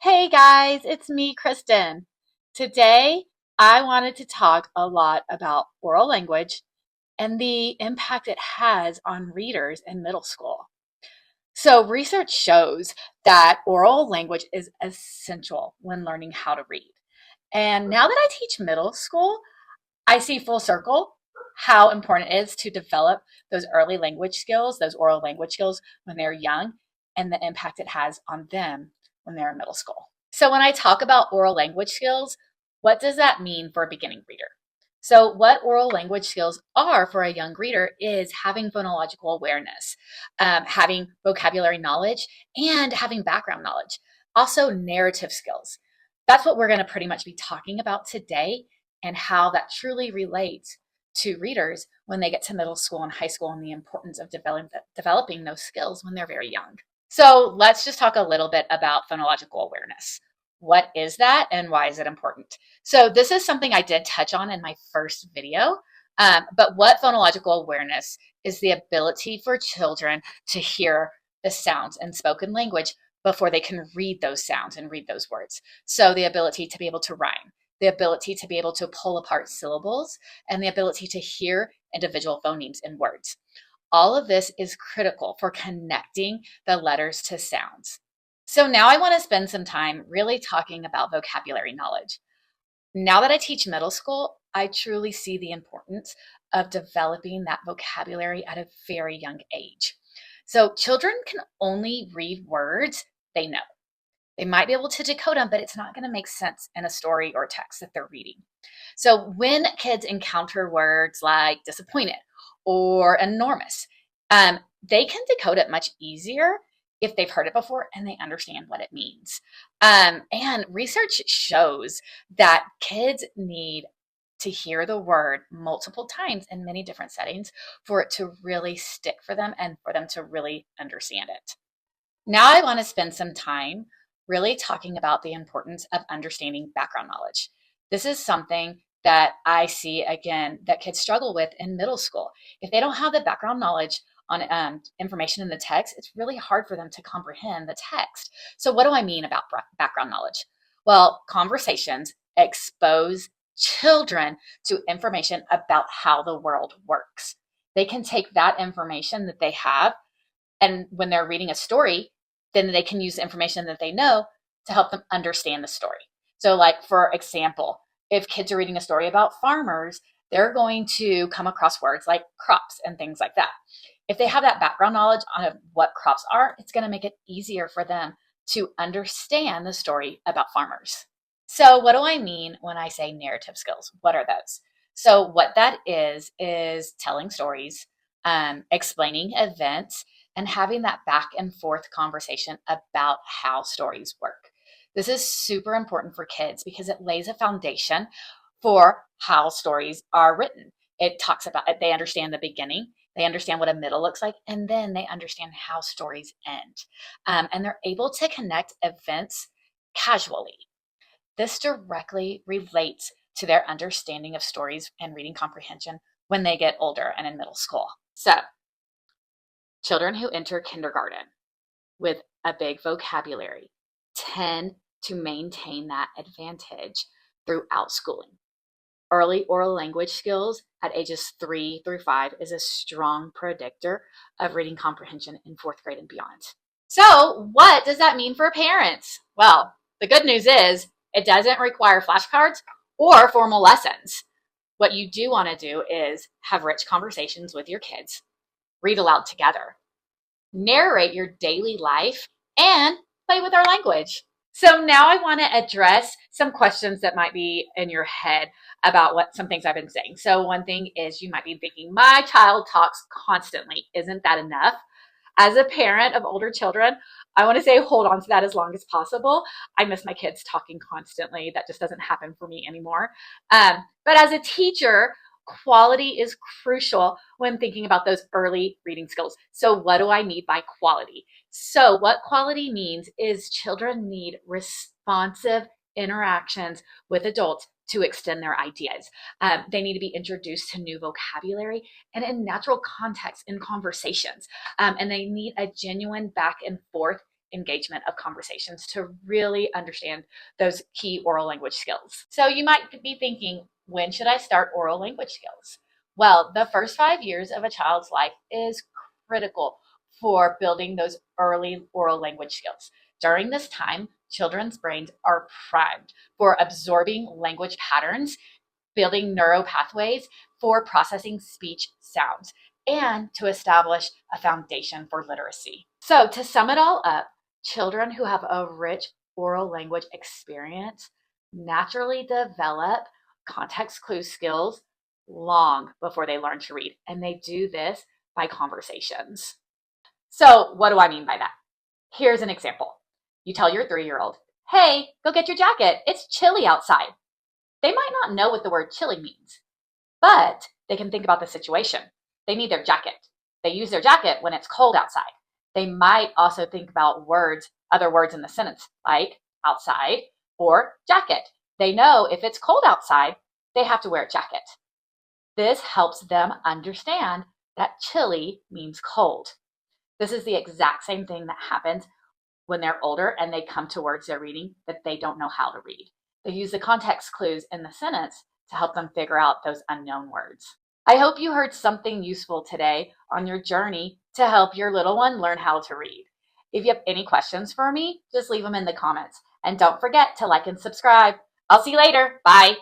Hey guys, it's me, Kristen. Today, I wanted to talk a lot about oral language and the impact it has on readers in middle school. So, research shows that oral language is essential when learning how to read. And now that I teach middle school, I see full circle how important it is to develop those early language skills, those oral language skills when they're young, and the impact it has on them when they're in middle school. So, when I talk about oral language skills, what does that mean for a beginning reader? So, what oral language skills are for a young reader is having phonological awareness, having vocabulary knowledge, and having background knowledge. Also, narrative skills. That's what we're going to pretty much be talking about today and how that truly relates to readers when they get to middle school and high school and the importance of developing those skills when they're very young. So let's just talk a little bit about phonological awareness. What is that and why is it important? So this is something I did touch on in my first video, but what phonological awareness is the ability for children to hear the sounds in spoken language before they can read those sounds and read those words. So the ability to be able to rhyme, the ability to be able to pull apart syllables, and the ability to hear individual phonemes in words. All of this is critical for connecting the letters to sounds. So now I want to spend some time really talking about vocabulary knowledge. Now that I teach middle school, I truly see the importance of developing that vocabulary at a very young age. So children can only read words they know. They might be able to decode them, but it's not going to make sense in a story or text that they're reading. So when kids encounter words like disappointed or enormous, they can decode it much easier if they've heard it before and they understand what it means. And research shows that kids need to hear the word multiple times in many different settings for it to really stick for them and for them to really understand it. Now I want to spend some time really talking about the importance of understanding background knowledge. This is something that I see again that kids struggle with in middle school. If they don't have the background knowledge on information in the text, it's really hard for them to comprehend the text. So, what do I mean about background knowledge? Well, conversations expose children to information about how the world works. They can take that information that they have, and when they're reading a story, then they can use the information that they know to help them understand the story. So, like, for example, if kids are reading a story about farmers, they're going to come across words like crops and things like that. If they have that background knowledge on what crops are, it's going to make it easier for them to understand the story about farmers. So, what do I mean when I say narrative skills? What are those? So, what that is telling stories, explaining events, and having that back and forth conversation about how stories work. This is super important for kids because it lays a foundation for how stories are written. It talks about it, they understand the beginning, they understand what a middle looks like, and then they understand how stories end. And they're able to connect events casually. This directly relates to their understanding of stories and reading comprehension when they get older and in middle school. So, children who enter kindergarten with a big vocabulary tend to maintain that advantage throughout schooling. Early oral language skills at ages 3 through 5 is a strong predictor of reading comprehension in fourth grade and beyond. So, what does that mean for parents? Well, the good news is it doesn't require flashcards or formal lessons. What you do want to do is have rich conversations with your kids, read aloud together, narrate your daily life, and play with our language. So now I want to address some questions that might be in your head about what some things I've been saying. So one thing is you might be thinking, my child talks constantly. Isn't that enough? As a parent of older children, I want to say hold on to that as long as possible. I miss my kids talking constantly. That just doesn't happen for me anymore. But as a teacher, quality is crucial when thinking about those early reading skills. So what do I mean by quality? So what quality means is children need responsive interactions with adults to extend their ideas. They need to be introduced to new vocabulary and in natural context in conversations. And they need a genuine back and forth engagement of conversations to really understand those key oral language skills. So you might be thinking, when should I start oral language skills? Well, the first 5 years of a child's life is critical for building those early oral language skills. During this time, children's brains are primed for absorbing language patterns, building neural pathways for processing speech sounds, and to establish a foundation for literacy. So, to sum it all up, children who have a rich oral language experience naturally develop context clue skills long before they learn to read, and they do this by conversations. So, what do I mean by that? Here's an example. You tell your 3-year-old, hey, go get your jacket. It's chilly outside. They might not know what the word chilly means, but they can think about the situation. They need their jacket. They use their jacket when it's cold outside. They might also think about other words in the sentence, like outside or jacket. They know if it's cold outside, they have to wear a jacket. This helps them understand that chilly means cold. This is the exact same thing that happens when they're older and they come to words they're reading that they don't know how to read. They use the context clues in the sentence to help them figure out those unknown words. I hope you heard something useful today on your journey to help your little one learn how to read. If you have any questions for me, just leave them in the comments. And don't forget to like and subscribe. I'll see you later. Bye.